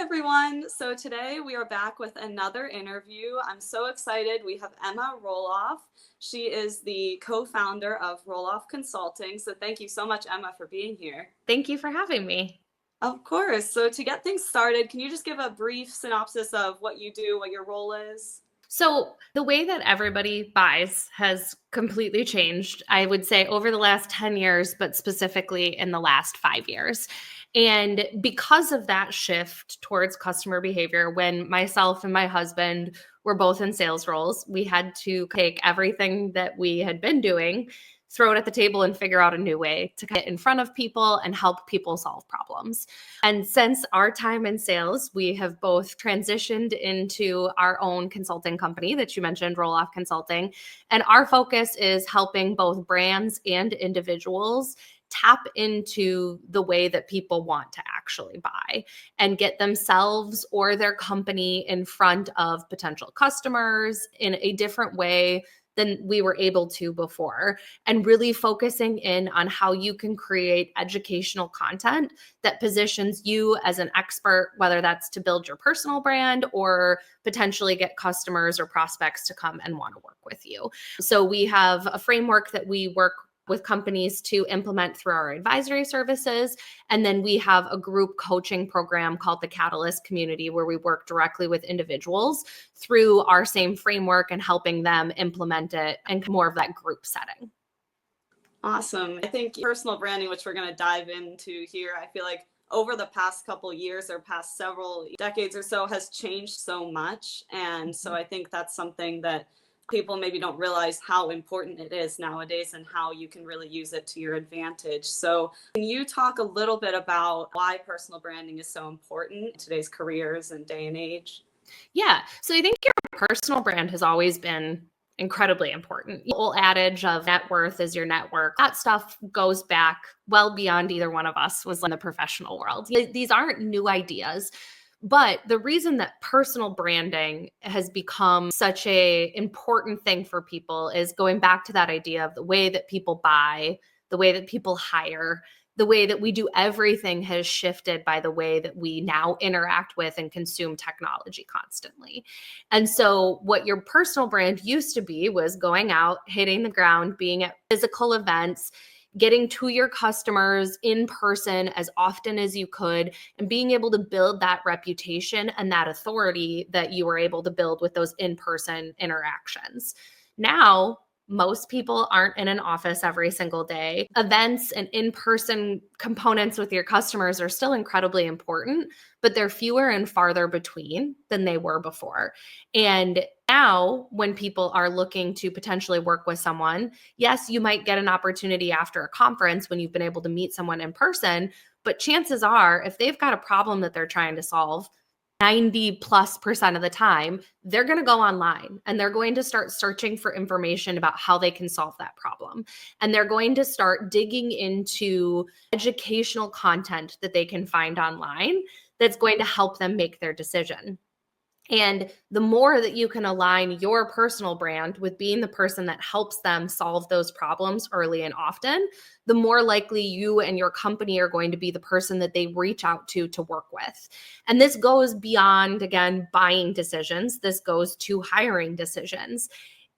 everyone. So today we are back with another interview. I'm so excited. We have Emma Roloff. She is the co-founder of Roloff Consulting. So thank you so much, Emma, for being here. Thank you for having me. Of course. So to get things started, can you just give a brief synopsis of what you do, what your role is? So, the way that everybody buys has completely changed, I would say, over the last 10 years, but specifically in the last 5 years. And because of that shift towards customer behavior, when myself and my husband were both in sales roles, we had to take everything that we had been doing, throw it at the table, and figure out a new way to get in front of people and help people solve problems. And since our time in sales, we have both transitioned into our own consulting company that you mentioned, Roloff Consulting. And our focus is helping both brands and individuals tap into the way that people want to actually buy and get themselves or their company in front of potential customers in a different way than we were able to before, and really focusing in on how you can create educational content that positions you as an expert, whether that's to build your personal brand or potentially get customers or prospects to come and want to work with you. So we have a framework that we work with companies to implement through our advisory services. And then we have a group coaching program called the Catalyst Community, where we work directly with individuals through our same framework and helping them implement it in more of that group setting. Awesome. I think personal branding, which we're going to dive into here, I feel like over the past couple years or past several decades or so has changed so much. And so I think that's something that people maybe don't realize how important it is nowadays and how you can really use it to your advantage. So can you talk a little bit about why personal branding is so important in today's careers and day and age? Yeah. So I think your personal brand has always been incredibly important. The old adage of net worth is your network. That stuff goes back well beyond either one of us was in the professional world. These aren't new ideas. But the reason that personal branding has become such a important thing for people is going back to that idea of the way that people buy, the way that people hire, the way that we do everything has shifted by the way that we now interact with and consume technology constantly. And so what your personal brand used to be was going out, hitting the ground, being at physical events, getting to your customers in person as often as you could, and being able to build that reputation and that authority that you were able to build with those in-person interactions. Now, most people aren't in an office every single day. Events and in-person components with your customers are still incredibly important, but they're fewer and farther between than they were before. And now, when people are looking to potentially work with someone, yes, you might get an opportunity after a conference when you've been able to meet someone in person, but chances are, if they've got a problem that they're trying to solve, 90+% of the time, they're going to go online and they're going to start searching for information about how they can solve that problem. And they're going to start digging into educational content that they can find online that's going to help them make their decision. And the more that you can align your personal brand with being the person that helps them solve those problems early and often, the more likely you and your company are going to be the person that they reach out to work with. And this goes beyond, again, buying decisions. This goes to hiring decisions.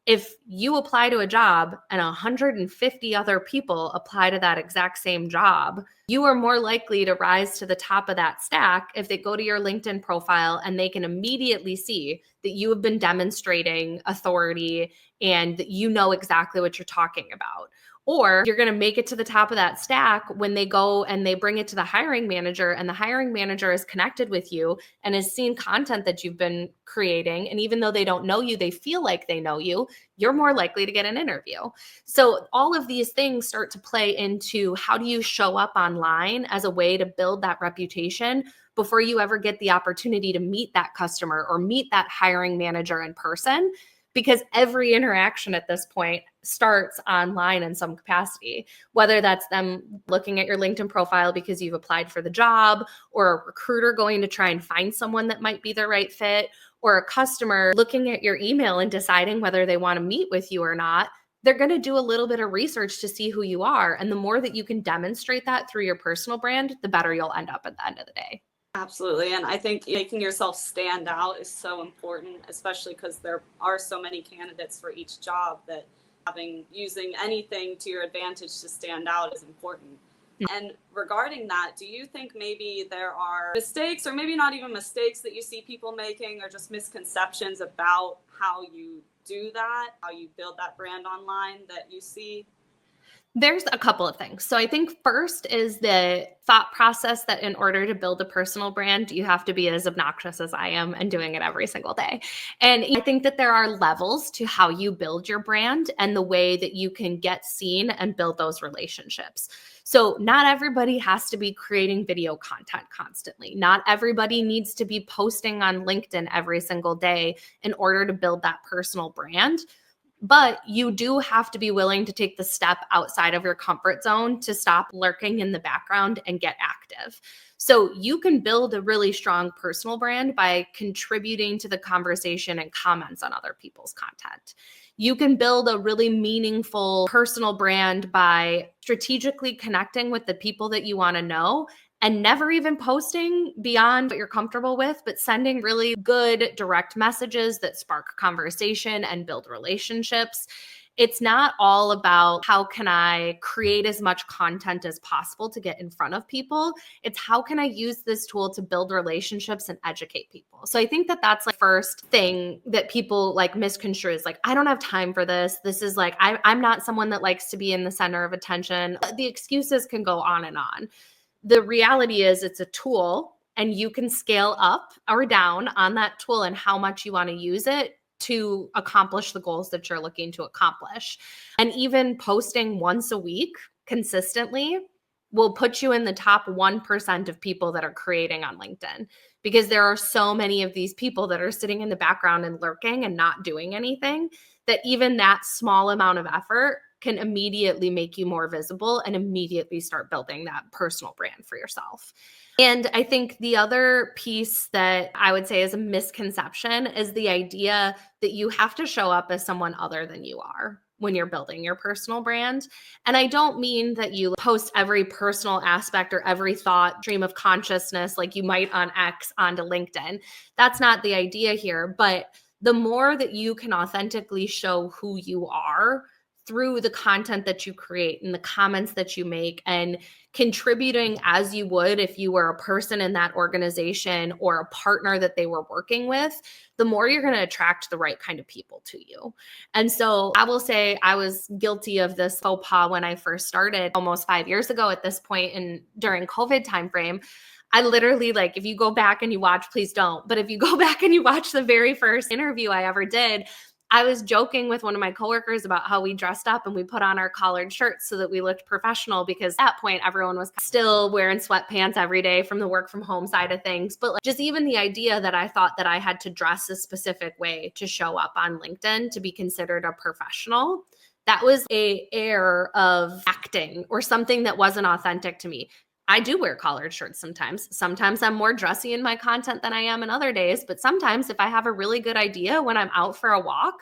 If you apply to a job and 150 other people apply to that exact same job, you are more likely to rise to the top of that stack if they go to your LinkedIn profile and they can immediately see that you have been demonstrating authority and that you know exactly what you're talking about. Or you're going to make it to the top of that stack when they go and they bring it to the hiring manager, and the hiring manager is connected with you and has seen content that you've been creating. And even though they don't know you, they feel like they know you, you're more likely to get an interview. So all of these things start to play into how do you show up online as a way to build that reputation before you ever get the opportunity to meet that customer or meet that hiring manager in person. Because every interaction at this point starts online in some capacity, whether that's them looking at your LinkedIn profile because you've applied for the job, or a recruiter going to try and find someone that might be the right fit, or a customer looking at your email and deciding whether they want to meet with you or not. They're going to do a little bit of research to see who you are. And the more that you can demonstrate that through your personal brand, the better you'll end up at the end of the day. Absolutely. And I think making yourself stand out is so important, especially because there are so many candidates for each job that using anything to your advantage to stand out is important. And regarding that, do you think maybe there are mistakes, or maybe not even mistakes, that you see people making, or just misconceptions about how you do that, how you build that brand online that you see? There's a couple of things. So I think first is the thought process that in order to build a personal brand, you have to be as obnoxious as I am and doing it every single day. And I think that there are levels to how you build your brand and the way that you can get seen and build those relationships. So not everybody has to be creating video content constantly. Not everybody needs to be posting on LinkedIn every single day in order to build that personal brand. But you do have to be willing to take the step outside of your comfort zone to stop lurking in the background and get active. So you can build a really strong personal brand by contributing to the conversation and comments on other people's content. You can build a really meaningful personal brand by strategically connecting with the people that you want to know and never even posting beyond what you're comfortable with, but sending really good direct messages that spark conversation and build relationships. It's not all about how can I create as much content as possible to get in front of people. It's how can I use this tool to build relationships and educate people. So I think that that's like first thing that people like misconstrue is like, I don't have time for this. This is like, I'm not someone that likes to be in the center of attention. The excuses can go on and on. The reality is it's a tool and you can scale up or down on that tool and how much you want to use it to accomplish the goals that you're looking to accomplish. And even posting once a week consistently will put you in the top 1% of people that are creating on LinkedIn, because there are so many of these people that are sitting in the background and lurking and not doing anything, that even that small amount of effort can immediately make you more visible and immediately start building that personal brand for yourself. And I think the other piece that I would say is a misconception is the idea that you have to show up as someone other than you are when you're building your personal brand. And I don't mean that you post every personal aspect or every thought, stream of consciousness like you might on X onto LinkedIn. That's not the idea here. But the more that you can authentically show who you are through the content that you create and the comments that you make and contributing as you would if you were a person in that organization or a partner that they were working with, the more you're going to attract the right kind of people to you. And so I will say I was guilty of this faux pas when I first started almost 5 years ago at this point, and during COVID timeframe. I literally, like, if you go back and you watch, please don't, but if you go back and you watch the very first interview I ever did, I was joking with one of my coworkers about how we dressed up and we put on our collared shirts so that we looked professional, because at that point everyone was still wearing sweatpants every day from the work from home side of things. But like, just even the idea that I thought that I had to dress a specific way to show up on LinkedIn to be considered a professional, that was a air of acting or something that wasn't authentic to me. I do wear collared shirts sometimes. Sometimes I'm more dressy in my content than I am in other days. But sometimes if I have a really good idea when I'm out for a walk,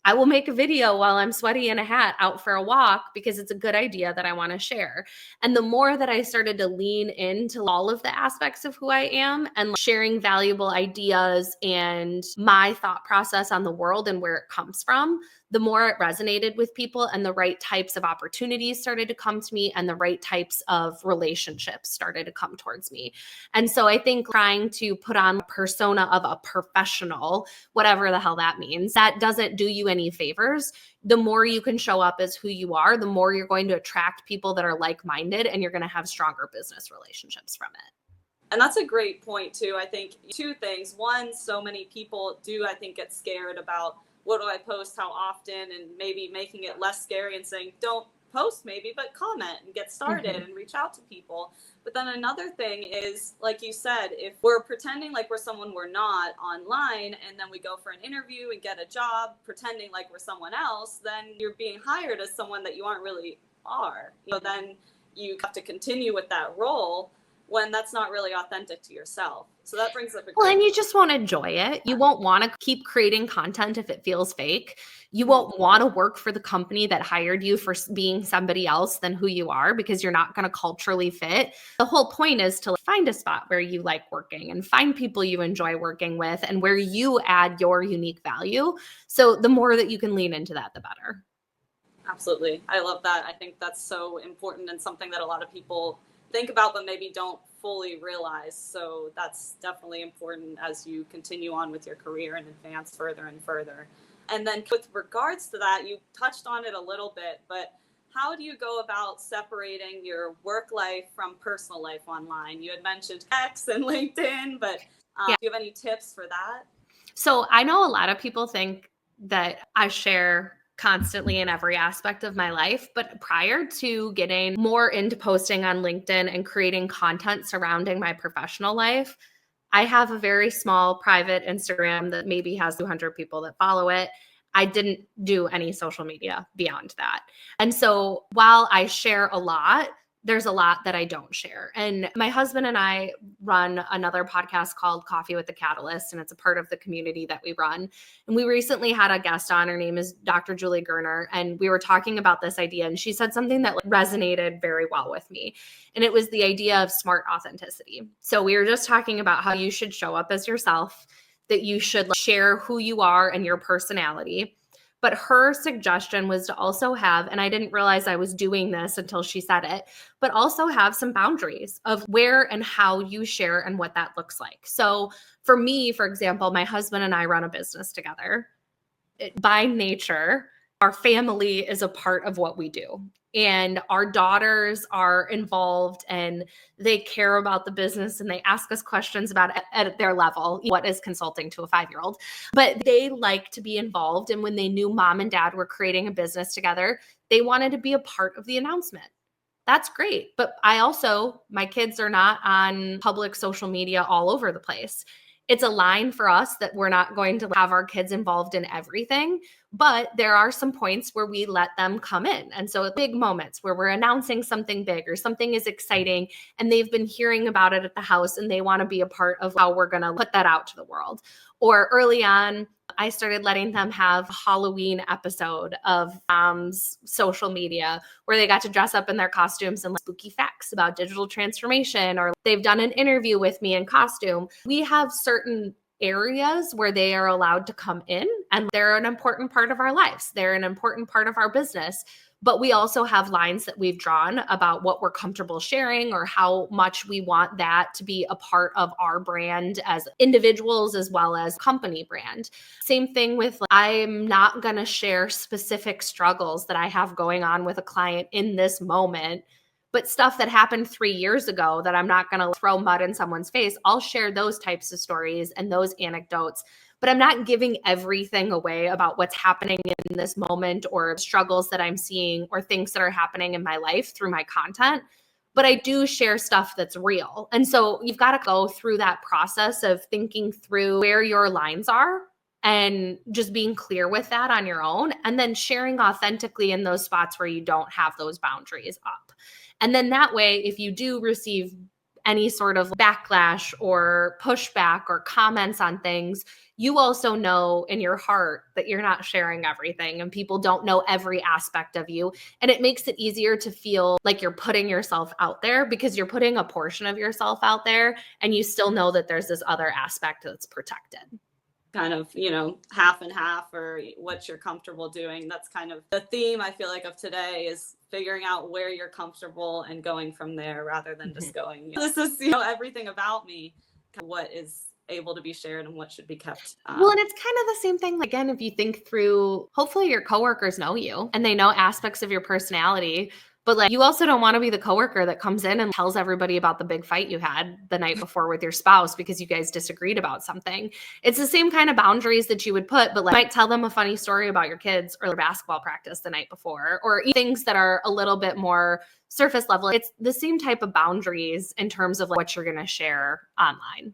I will make a video while I'm sweaty in a hat out for a walk because it's a good idea that I want to share. And the more that I started to lean into all of the aspects of who I am and sharing valuable ideas and my thought process on the world and where it comes from, the more it resonated with people and the right types of opportunities started to come to me and the right types of relationships started to come towards me. And so I think trying to put on a persona of a professional, whatever the hell that means, that doesn't do you any favors. The more you can show up as who you are, the more you're going to attract people that are like-minded, and you're going to have stronger business relationships from it. And that's a great point too. I think two things. One, so many people do, I think, get scared about what do I post, how often, and maybe making it less scary and saying, don't post maybe, but comment and get started and reach out to people. But then another thing is, like you said, if we're pretending like we're someone we're not online, and then we go for an interview and get a job pretending like we're someone else, then you're being hired as someone that you aren't really are. Then you have to continue with that role. when that's not really authentic to yourself. So that brings up a Well, great and you just won't enjoy it. You won't want to keep creating content if it feels fake. You won't want to work for the company that hired you for being somebody else than who you are, because you're not going to culturally fit. The whole point is to find a spot where you like working and find people you enjoy working with and where you add your unique value. So the more that you can lean into that, the better. Absolutely. I love that. I think that's so important and something that a lot of people think about but maybe don't fully realize. So that's definitely important as you continue on with your career and advance further and further. And then with regards to that, you touched on it a little bit, but how do you go about separating your work life from personal life online? You had mentioned X and LinkedIn, but Yeah. do you have any tips for that? So I know a lot of people think that I share constantly in every aspect of my life. But prior to getting more into posting on LinkedIn and creating content surrounding my professional life, I have a very small private Instagram that maybe has 200 people that follow it. I didn't do any social media beyond that. And so while I share a lot, there's a lot that I don't share. And my husband and I run another podcast called Coffee with the Catalyst, and it's a part of the community that we run. And we recently had a guest on. Her name is Dr. Julie Gerner, and we were talking about this idea, and she said something that resonated very well with me. And it was the idea of smart authenticity. So we were just talking about how you should show up as yourself, that you should share who you are and your personality. But her suggestion was to also have, and I didn't realize I was doing this until she said it, but also have some boundaries of where and how you share and what that looks like. So for me, for example, my husband and I run a business together. By nature, our family is a part of what we do. And our daughters are involved and they care about the business and they ask us questions about it at their level. What is consulting to a 5-year-old? But they like to be involved. And when they knew mom and dad were creating a business together, they wanted to be a part of the announcement. That's great. But my kids are not on public social media all over the place. It's a line for us that we're not going to have our kids involved in everything, but there are some points where we let them come in. And so big moments where we're announcing something big or something is exciting and they've been hearing about it at the house and they want to be a part of how we're going to put that out to the world. Or early on, I started letting them have a Halloween episode of social media where they got to dress up in their costumes and spooky facts about digital transformation, or they've done an interview with me in costume. We have certain areas where they are allowed to come in and they're an important part of our lives. They're an important part of our business. But we also have lines that we've drawn about what we're comfortable sharing or how much we want that to be a part of our brand as individuals as well as company brand. Same thing with, I'm not going to share specific struggles that I have going on with a client in this moment, but stuff that happened 3 years ago that I'm not going to throw mud in someone's face. I'll share those types of stories and those anecdotes, but I'm not giving everything away about what's happening in this moment or struggles that I'm seeing or things that are happening in my life through my content. But I do share stuff that's real. And so you've got to go through that process of thinking through where your lines are and just being clear with that on your own, and then sharing authentically in those spots where you don't have those boundaries up. And then that way, if you do receive any sort of backlash or pushback or comments on things, you also know in your heart that you're not sharing everything and people don't know every aspect of you. And it makes it easier to feel like you're putting yourself out there because you're putting a portion of yourself out there and you still know that there's this other aspect that's protected. Kind of, half and half, or what you're comfortable doing. That's kind of the theme, I feel like, of today, is figuring out where you're comfortable and going from there rather than just going, this is, everything about me, what is able to be shared and what should be kept. Well, and it's kind of the same thing. Again, if you think through, hopefully your coworkers know you and they know aspects of your personality. But you also don't want to be the coworker that comes in and tells everybody about the big fight you had the night before with your spouse because you guys disagreed about something. It's the same kind of boundaries that you would put, but might tell them a funny story about your kids or their basketball practice the night before, or things that are a little bit more surface level. It's the same type of boundaries in terms of what you're going to share online.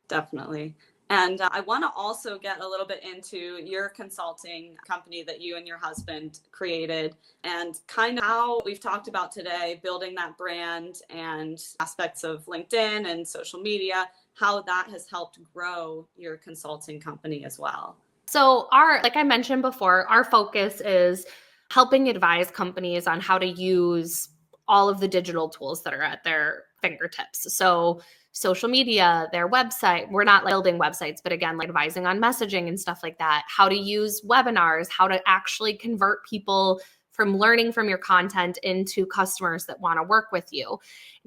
Definitely. And I want to also get a little bit into your consulting company that you and your husband created, and kind of how we've talked about today, building that brand and aspects of LinkedIn and social media, how that has helped grow your consulting company as well. So like I mentioned before, our focus is helping advise companies on how to use all of the digital tools that are at their fingertips. So social media, their website, we're not building websites, but again, like advising on messaging and stuff like that, how to use webinars, how to actually convert people from learning from your content into customers that want to work with you.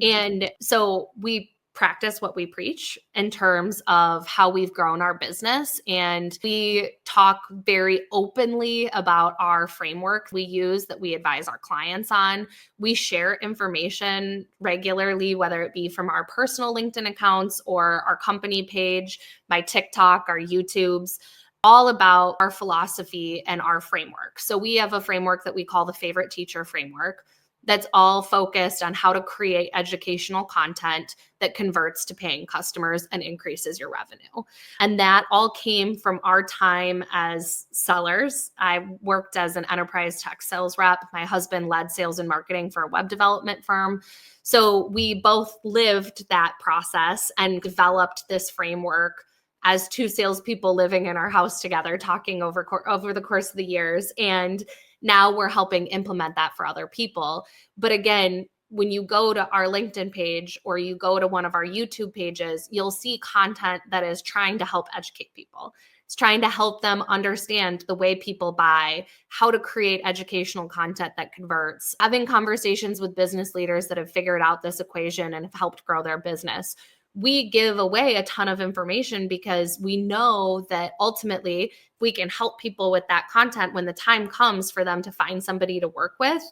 And so we practice what we preach in terms of how we've grown our business. And we talk very openly about our framework we use that we advise our clients on. We share information regularly, whether it be from our personal LinkedIn accounts or our company page, my TikTok, our YouTubes, all about our philosophy and our framework. So we have a framework that we call the Favorite Teacher Framework that's all focused on how to create educational content that converts to paying customers and increases your revenue. And that all came from our time as sellers. I worked as an enterprise tech sales rep. My husband led sales and marketing for a web development firm. So we both lived that process and developed this framework as two salespeople living in our house together, talking over the course of the years. And now we're helping implement that for other people. But again, when you go to our LinkedIn page or you go to one of our YouTube pages, you'll see content that is trying to help educate people. It's trying to help them understand the way people buy, how to create educational content that converts, having conversations with business leaders that have figured out this equation and have helped grow their business. We give away a ton of information because we know that ultimately we can help people with that content when the time comes for them to find somebody to work with.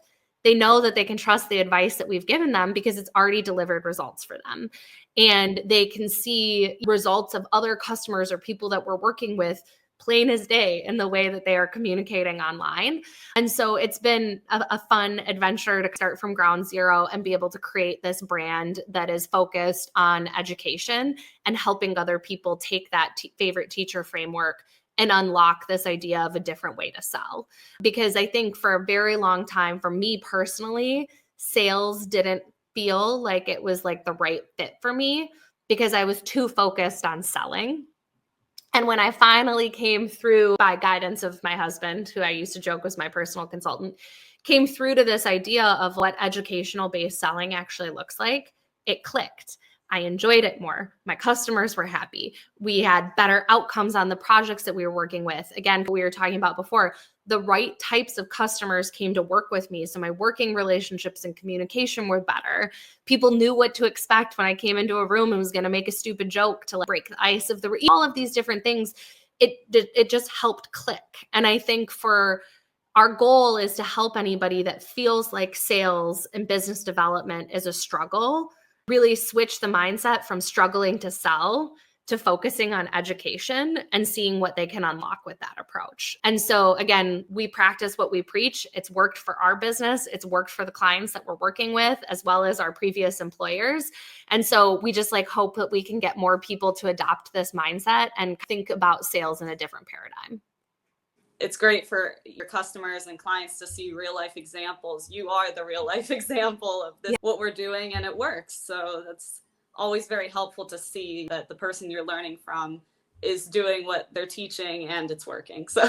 They know that they can trust the advice that we've given them because it's already delivered results for them. And they can see results of other customers or people that we're working with plain as day in the way that they are communicating online. And so it's been a fun adventure to start from ground zero and be able to create this brand that is focused on education and helping other people take that favorite teacher framework and unlock this idea of a different way to sell. Because I think for a very long time, for me personally, sales didn't feel like it was like the right fit for me because I was too focused on selling. And when I finally came through, by guidance of my husband, who I used to joke was my personal consultant, came through to this idea of what educational-based selling actually looks like, it clicked. I enjoyed it more. My customers were happy. We had better outcomes on the projects that we were working with. Again, we were talking about before, the right types of customers came to work with me. So my working relationships and communication were better. People knew what to expect when I came into a room and was going to make a stupid joke to break the ice of all of these different things. It just helped click. And I think for our goal is to help anybody that feels like sales and business development is a struggle, really switch the mindset from struggling to sell to focusing on education and seeing what they can unlock with that approach. And so again, we practice what we preach. It's worked for our business. It's worked for the clients that we're working with, as well as our previous employers. And so we just hope that we can get more people to adopt this mindset and think about sales in a different paradigm. It's great for your customers and clients to see real life examples. You are the real life example of this, what we're doing, and it works. So that's always very helpful to see that the person you're learning from is doing what they're teaching and it's working. So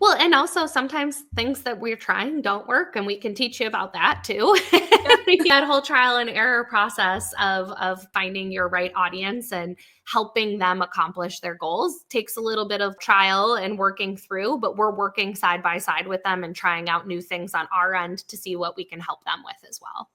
well, and also sometimes things that we're trying don't work, and we can teach you about that too. That whole trial and error process of finding your right audience and helping them accomplish their goals takes a little bit of trial and working through, but we're working side by side with them and trying out new things on our end to see what we can help them with as well.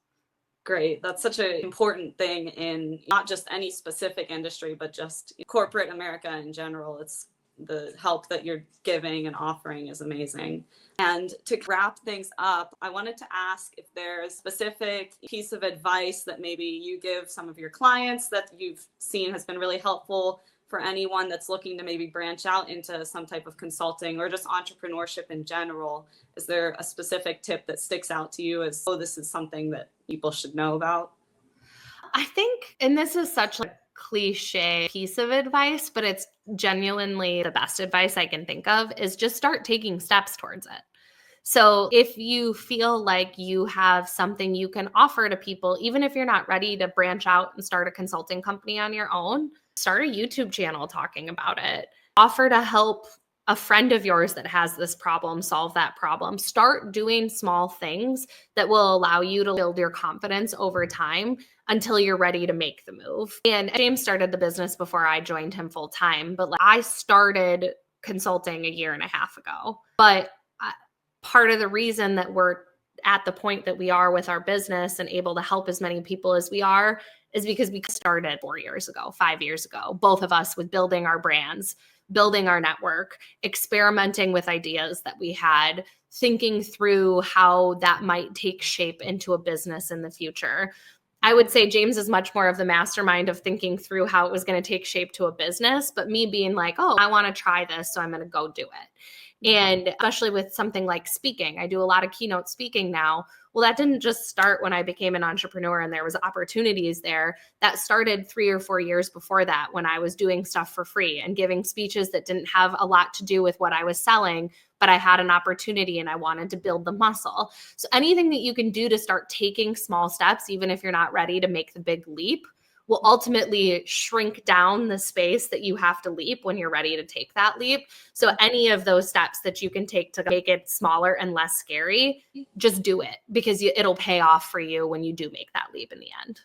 Great. That's such an important thing in not just any specific industry, but just corporate America in general. It's the help that you're giving and offering is amazing. And to wrap things up, I wanted to ask if there's a specific piece of advice that maybe you give some of your clients that you've seen has been really helpful for anyone that's looking to maybe branch out into some type of consulting or just entrepreneurship in general. Is there a specific tip that sticks out to you as, oh, this is something that people should know about? I think, and this is such cliche piece of advice, but it's genuinely the best advice I can think of, is just start taking steps towards it. So if you feel like you have something you can offer to people, even if you're not ready to branch out and start a consulting company on your own, start a YouTube channel talking about it. Offer to help a friend of yours that has this problem solve that problem. Start doing small things that will allow you to build your confidence over time until you're ready to make the move. And James started the business before I joined him full time, but I started consulting a year and a half ago. But part of the reason that we're at the point that we are with our business and able to help as many people as we are is because we started 4 years ago, 5 years ago, both of us, with building our brands, building our network, experimenting with ideas that we had, thinking through how that might take shape into a business in the future. I would say James is much more of the mastermind of thinking through how it was going to take shape to a business, but me being like, oh, I want to try this, so I'm going to go do it. And especially with something like speaking, I do a lot of keynote speaking now. Well, that didn't just start when I became an entrepreneur and there was opportunities there. That started 3 or 4 years before that, when I was doing stuff for free and giving speeches that didn't have a lot to do with what I was selling, but I had an opportunity and I wanted to build the muscle. So anything that you can do to start taking small steps, even if you're not ready to make the big leap, will ultimately shrink down the space that you have to leap when you're ready to take that leap. So any of those steps that you can take to make it smaller and less scary, just do it, because it'll pay off for you when you do make that leap in the end.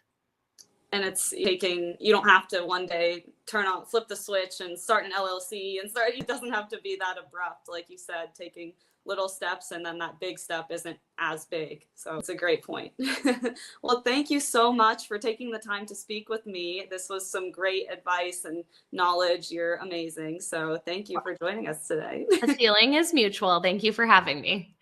And it's taking, you don't have to one day flip the switch and start an LLC and start, it doesn't have to be that abrupt. Like you said, taking little steps, and then that big step isn't as big. So it's a great point. Well, thank you so much for taking the time to speak with me. This was some great advice and knowledge. You're amazing. So thank you for joining us today. The feeling is mutual. Thank you for having me.